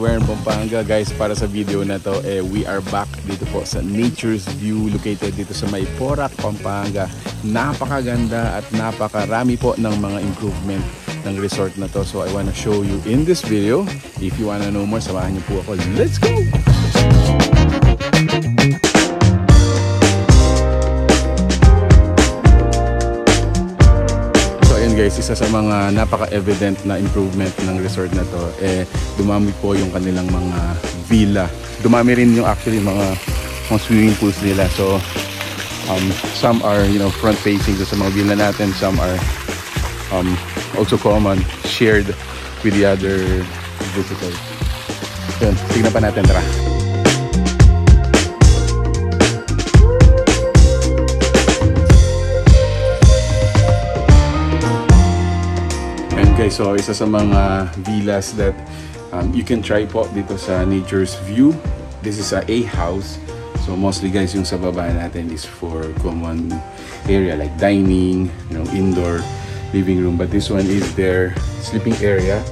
Butuan, Pampanga. Guys, para sa video na to, we are back dito po sa Nature's View, located dito sa May Porac, Pampanga. Napakaganda at napakarami po ng mga improvement ng resort na to. So I wanna show you in this video. If you wanna know more, samahan niyo po ako. Let's go! Guys, isa sa mga napaka-evident na improvement ng resort na to, dumami po yung kanilang mga villa. Dumami rin yung actually mga swimming pools nila. So some are, you know, front facing sa mga villa natin, some are also common, shared with the other visitors. So, tignan pa natin, tara. Guys, so isa sa mga villas that you can try po dito sa Nature's View. This is a house. So mostly guys, yung sa baba natin is for common area like dining, you know, indoor living room. But this one is their sleeping area.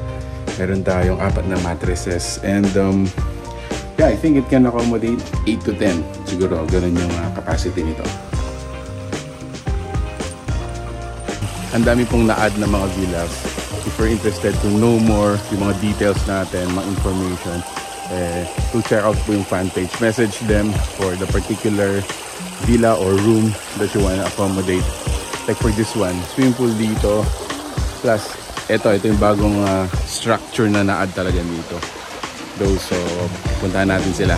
Meron tayong 4 na mattresses and yeah, I think it can accommodate 8 to 10. Siguro ganun yung capacity nito. Ang dami pong na-add na mga villas. If you're interested to know more, yung mga details natin, mga information, to check out po yung fan page. Message them for the particular villa or room that you want to accommodate. Like for this one, swimming pool dito. Plus, ito yung bagong structure na na-add talaga dito. So, puntahan natin sila.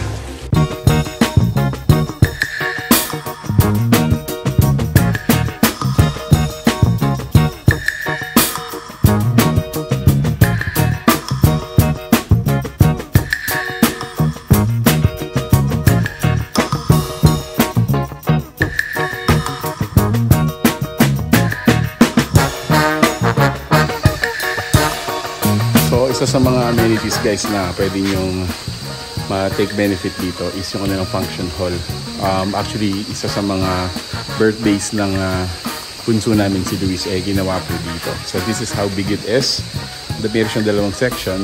Isa sa mga amenities guys na pwede nyong ma-take benefit dito is yung kanilang function hall. Actually, isa sa mga birthdays ng punso namin si Luis ginawa po dito. So this is how big it is. Meron siyang 2 section.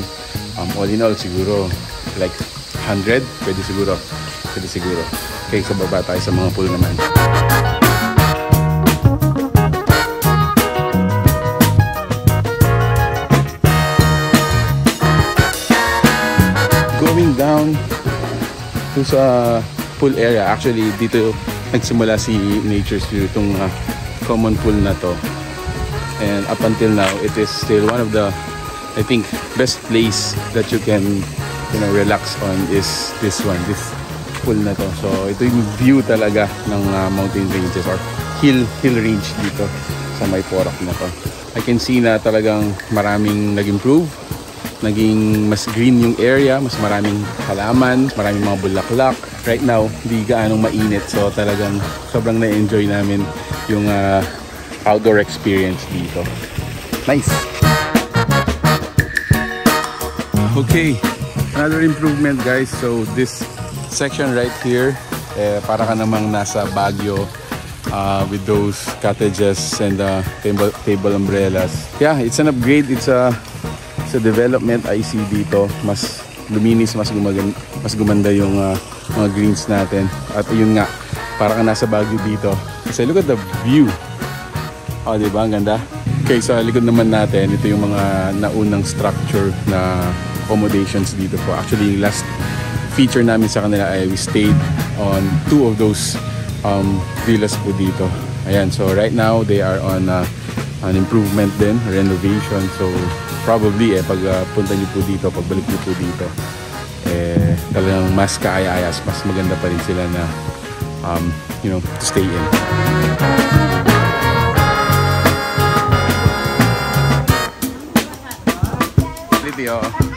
All in all, siguro like 100. Pwede siguro. Okay, sa baba tayo sa mga pool naman. Going down to sa pool area, actually dito nagsimula si Nature's View, itong common pool na to, and up until now it is still one of the, I think, best place that you can, you know, relax on is this pool na to. So ito yung view talaga ng mountain ranges or hill range dito sa May Porac na to. I can see na talagang maraming nag-improve. Naging mas green yung area, mas maraming halaman, maraming mga bulaklak. Right now, hindi gaanong mainit, so talagang sobrang na-enjoy namin yung outdoor experience dito. Nice! Okay, another improvement guys. So this section right here, para ka namang nasa Baguio with those cottages and table umbrellas. Yeah, it's an upgrade. It's a development I see dito. Mas luminis, mas gumanda yung mga greens natin. At yun nga, para ka nasa Baguio dito. Kasi look at the view. Oh, diba? Ang ganda. Okay, sa likod naman natin, ito yung mga naunang structure na accommodations dito po. Actually, last feature namin sa kanila ay we stayed on 2 of those villas po dito. Ayan, so right now they are on an improvement din, renovation. So probably pag punta niyo po dito, pagbalik niyo po dito, talagang mas kaaya-ayas, mas maganda pa rin sila na you know, to stay in. Video.